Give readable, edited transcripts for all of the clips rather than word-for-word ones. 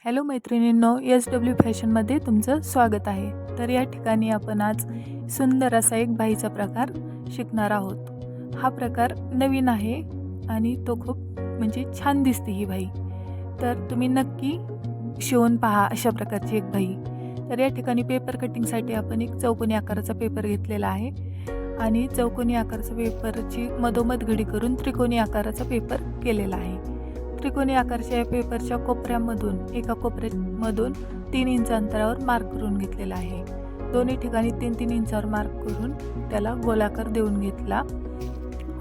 Hello मैत्रिणींनो, SW फॅशनमध्ये तुमचं स्वागत आहे. तर या ठिकाणी आपण आज सुंदर असा एक बाहीचा प्रकार शिकणार आहोत. हा प्रकार नवीन आहे आणि तो खूप छान दिसते ही बाही. तर तुम्ही नक्की शिवून पहा अशा प्रकारची एक बाही. तर या ठिकाणी पेपर कटिंगसाठी आपण एक चौकोनी आकाराचा पेपर घेतलेला आहे आणि चौकोनी आकाराचा पेपरची मधोमध घडी करून त्रिकोणी आकाराचा पेपर केलेला आहे. त्रिकोणी आकाराच्या या पेपरच्या कोपऱ्यामधून एका कोपऱ्यामधून 3 इंच अंतरावर मार्क करून घेतलेला आहे. दोन्ही ठिकाणी 3-3 इंचावर मार्क करून त्याला गोलाकार देऊन घेतला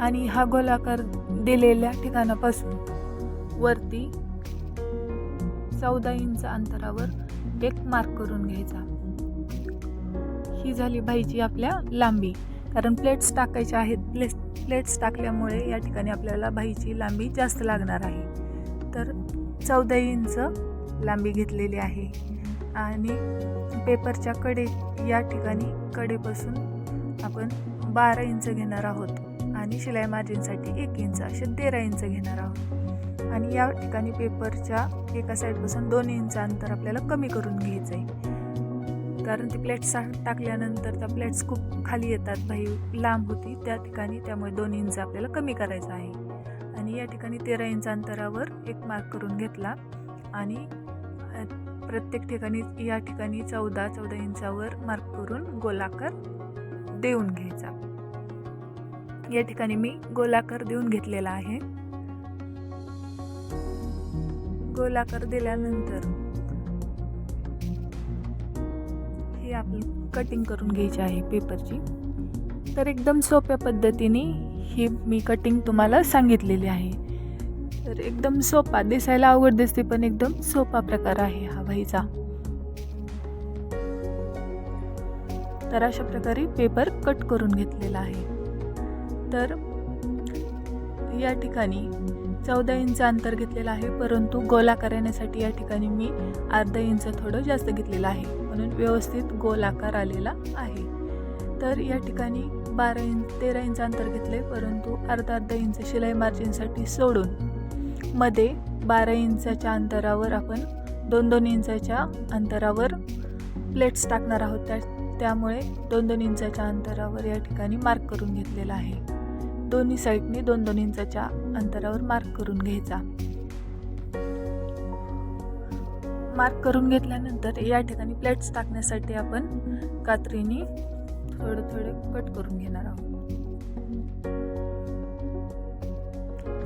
आणि हा गोलाकार दिलेल्या ठिकाणापासून वरती 14 इंच अंतरावर एक मार्क करून घ्यायचा. ही झाली बाहीची आपल्या लांबी. कारण प्लेट्स टाकायच्या आहेत. प्लेट्स टाकल्यामुळे या ठिकाणी आपल्याला बाहीची लांबी जास्त लागणार आहे. तर 14 इंच लांबी घेतलेली आहे आणि पेपरच्या कडे या ठिकाणी कडेपासून आपण 12 इंच घेणार आहोत आणि शिलाई मार्जिनसाठी 1 इंच असे 13 इंच घेणार आहोत. आणि या ठिकाणी पेपरच्या एका साईडपासून 2 इंच अंतर आपल्याला कमी करून घ्यायचं आहे. कारण ती प्लेट्स टाकल्यानंतर त्या प्लेट्स खूप खाली येतात, बाही लांब होती त्या ठिकाणी, त्यामुळे 2 इंच आपल्याला कमी करायचं आहे. आणि या ठिकाणी 13 इंच अंतरावर एक मार्क करून घेतला आणि प्रत्येक ठिकाणी या ठिकाणी 14 इंचावर मार्क करून गोलाकार देऊन घ्यायचा. या ठिकाणी मी गोलाकार देऊन घेतलेला आहे. गोलाकार दिल्यानंतर ही आपली कटिंग करून घ्यायची आहे पेपरची. तर एकदम सोप्या पद्धतीने ही मी कटिंग तुम्हाला सांगितलेली आहे. तर एकदम सोपा, दिसायला अवघड दिसते पण एकदम सोपा प्रकार आहे हा बाहीचा. तर अशा प्रकारे पेपर कट करून घेतलेला आहे. तर या ठिकाणी 14 इंच अंतर घेतलेलं आहे, परंतु गोलाकार येण्यासाठी या ठिकाणी मी अर्धा इंच थोडं जास्त घेतलेलं आहे, म्हणून व्यवस्थित गोलाकार आलेला आहे. तर या ठिकाणी 13 इंच अंतर घेतले, परंतु अर्धा इंच शिलाई मार्जिनसाठी सोडून मध्ये 12 इंचाच्या अंतरावर आपण 2-2 इंचाच्या अंतरावर प्लेट्स टाकणार आहोत. त्यामुळे 2-2 इंचाच्या अंतरावर या ठिकाणी मार्क करून घेतलेला आहे. दोन्ही साईडने 2-2 इंचाच्या अंतरावर मार्क करून घ्यायचा. मार्क करून घेतल्यानंतर या ठिकाणी प्लेट्स टाकण्यासाठी आपण कात्रीने थोडे कट करून घेणार आहोत.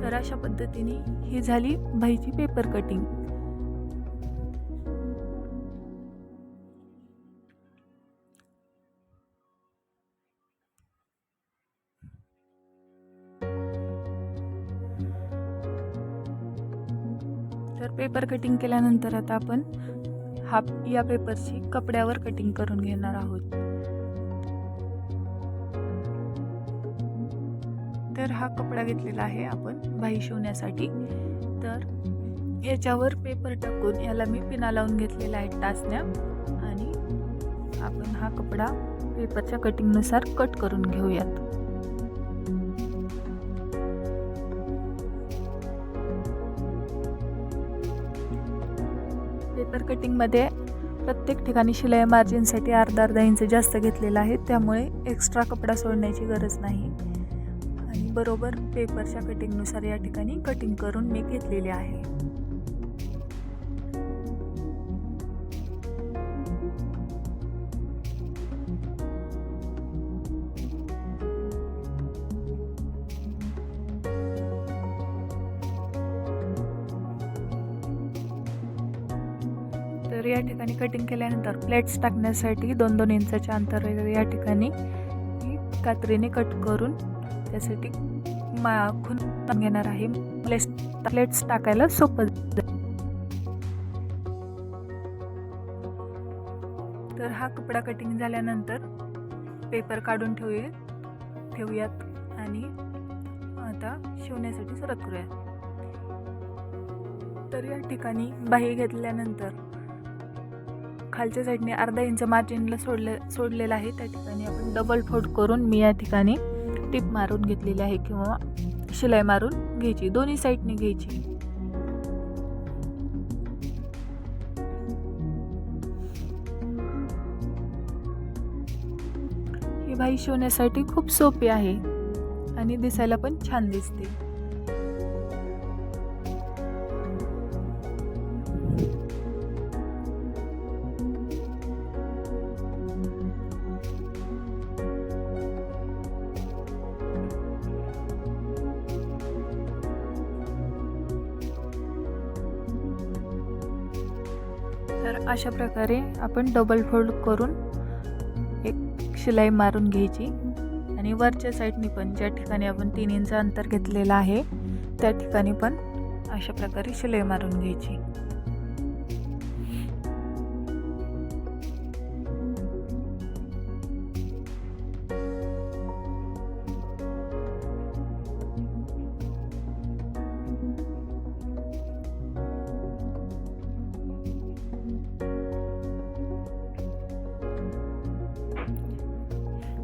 तर अशा पद्धतीने ही झाली बाहीची पेपर कटिंग. तर पेपर कटिंग केल्यानंतर आता आपण या पेपरची कपड्यावर कटिंग करून घेणार आहोत. तर हा कपडा घेतलेला आहे आपण बाही शिवण्यासाठी. तर याच्यावर पेपर टाकून याला मी पिना लावून घेतलेला आहे टाचण्या, आणि आपण हा कपडा पेपरच्या कटिंगनुसार कट करून घेऊयात. पेपर कटिंगमध्ये प्रत्येक ठिकाणी शिलाई मार्जिनसाठी अर्धा इंच जास्त घेतलेला आहे, त्यामुळे एक्स्ट्रा कपडा सोडण्याची गरज नाही. आणि बरोबर पेपरच्या कटिंगनुसार या ठिकाणी कटिंग करून मी घेतलेली आहे. तर या ठिकाणी कटिंग केल्यानंतर प्लेट्स टाकण्यासाठी 2-2 इंचाच्या अंतरावर या ठिकाणी कात्रीने कट करून त्यासाठी खून घेणार आहे. प्लेट्स टाकायला सोपं. तर हा कपडा कटिंग झाल्यानंतर पेपर काढून ठेवूयात आणि आता शिवण्यासाठी सुरुवात करूयात. तर या ठिकाणी बाही घेतल्यानंतर खालच्या साईडने अर्धा इंच मार्जिनला सोडलेला आहे. त्या ठिकाणी आपण डबल फोल्ड करून मी या ठिकाणी टिप मारून घेतलेली आहे किंवा शिलाई मारून घ्यायची, दोन्ही साईडने घ्यायची. बाही शिवण्यासाठी खूप सोपी आहे आणि दिसायला पण छान दिसते. तर अशा प्रकारे आपण डबल फोल्ड करून एक शिलाई मारून घ्यायची आणि वरच्या साईडनी पण ज्या ठिकाणी आपण 3 इंच अंतर घेतलेलं आहे त्या ठिकाणी पण अशा प्रकारे शिलाई मारून घ्यायची.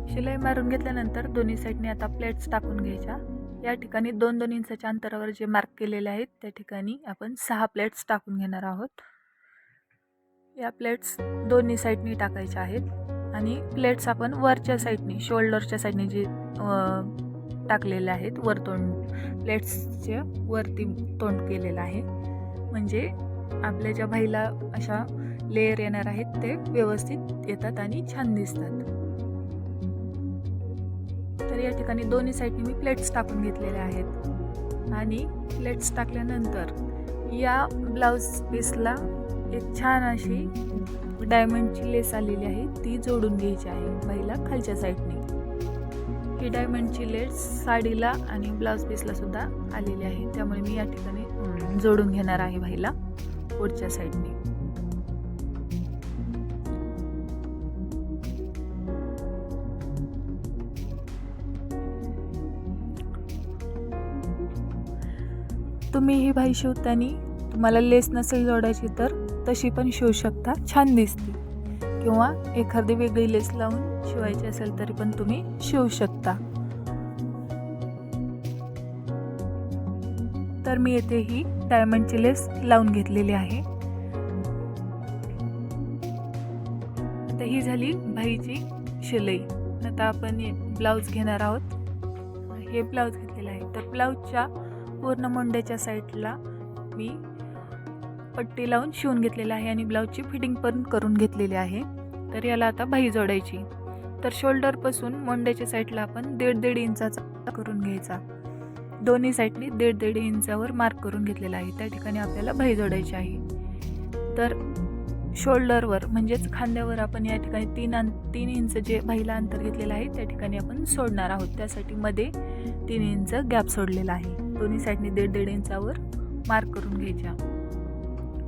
शिलाई मारून घेतल्यानंतर दोन्ही साईडने आता प्लेट्स टाकून घ्यायच्या. या ठिकाणी 2-2 इंचाच्या अंतरावर जे मार्क केलेले आहेत त्या ठिकाणी आपण 6 प्लेट्स टाकून घेणार आहोत. या प्लेट्स दोन्ही साईडनी टाकायच्या आहेत आणि प्लेट्स आपण वरच्या साईडनी शोल्डरच्या साईडने जे टाकलेले आहेत, वरतोंड प्लेट्सचे वरती तोंड केलेलं आहे, म्हणजे आपल्या ज्या बाहीला अशा लेयर येणार आहेत ते व्यवस्थित येतात आणि छान दिसतात. तर या ठिकाणी दोन्ही साईडनी मी प्लेट्स टाकून घेतलेल्या आहेत आणि प्लेट्स टाकल्यानंतर या ब्लाऊज पीसला एक छान अशी डायमंडची लेस आलेली आहे ती जोडून घ्यायची आहे बाहीला खालच्या साईडने. ही डायमंडची लेस साडीला आणि ब्लाऊज पीसला सुद्धा आलेली आहे, त्यामुळे मी या ठिकाणी जोडून घेणार आहे बाहीला पुढच्या साईडने. तुम्ही ही बाही शिवताना तुम्हाला लेस नसेल जोडायची तर तशी पण शिवू शकता, छान दिसते, किंवा एखादी वेगळी लेस लावून शिवायची असेल तरी पण तुम्ही शिवू शकता. तर मी येथे ही डायमंडची लेस लावून घेतलेली आहे. आता ही झाली बाहीची शिलाई. आता आपण ब्लाऊज घेणार आहोत. हे ब्लाऊज घेतलेलं आहे. तर ब्लाऊजच्या पूर्ण मोंड्याच्या साईडला मी पट्टी लावून शिवून घेतलेला आहे आणि ब्लाऊजची फिटिंग पण करून घेतलेली आहे. तर याला आता बाही जोडायची. तर शोल्डरपासून मोंड्याच्या साईडला आपण 1.5 इंचाचा करून घ्यायचा. दोन्ही साईडनी 1.5 इंचावर मार्क करून घेतलेला आहे, त्या ठिकाणी आपल्याला बाही जोडायची आहे. तर शोल्डरवर म्हणजेच खांद्यावर आपण या ठिकाणी 3 इंच जे बाहीला अंतर घेतलेलं आहे त्या ठिकाणी आपण सोडणार आहोत. त्यासाठी मध्ये 3 इंच गॅप सोडलेला आहे. दोन्ही साईडनी 1.5 इंचावर मार्क करून घ्यायच्या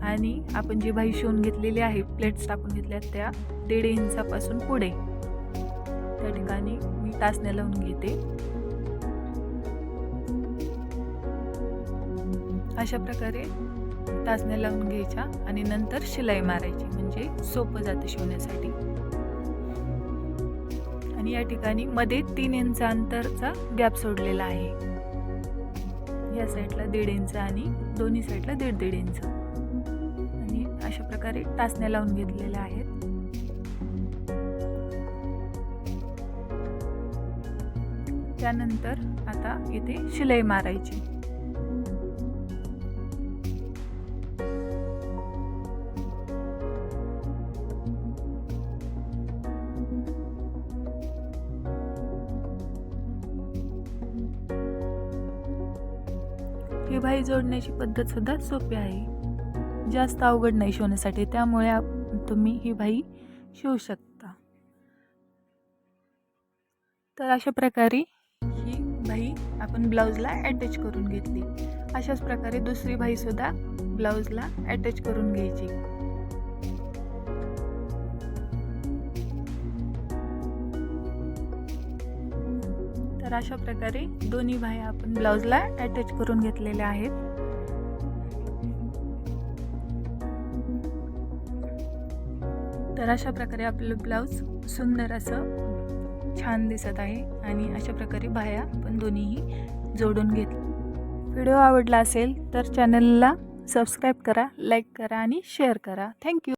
आणि आपण जी बाही शिवून घेतलेली आहे, प्लेट्स टाकून घेतल्या, त्या 1.5 इंचापासून पुढे त्या ठिकाणी मी टाचण्या लावून घेते. अशा प्रकारे टाचण्या लावून घ्यायच्या आणि नंतर शिलाई मारायची, म्हणजे सोपं जातं शिवण्यासाठी. आणि या ठिकाणी मध्ये 3 इंच अंतरचा गॅप सोडलेला आहे. या साईडला 1.5 इंच आणि दोन्ही साईडला 1.5 इंच आणि अशा प्रकारे टाचण्या लावून घेतलेल्या आहेत. त्यानंतर आता इथे शिलाई मारायची. ही बाही जोडण्याची पद्धत सुद्धा सोपी आहे, जास्त अवघड नाही शिवण्यासाठी, त्यामुळे तुम्ही ही बाही शिवू शकता. तर अशा प्रकारे ही बाही आपण ब्लाऊजला अटॅच करून घेतली. अशाच प्रकारे दुसरी बाही सुद्धा ब्लाऊजला अटॅच करून घ्यायची. तर अशा प्रकारे दोन्ही बाह्या आपण ब्लाऊजला अटॅच करून घेतलेल्या आहेत. तर अशा प्रकारे आपलं ब्लाऊज सुंदर असं छान दिसत आहे आणि अशा प्रकारे बाह्या आपण दोन्हीही जोडून घेतल्या. व्हिडिओ आवडला असेल तर चॅनलला सबस्क्राईब करा, लाईक करा आणि शेअर करा. थँक्यू.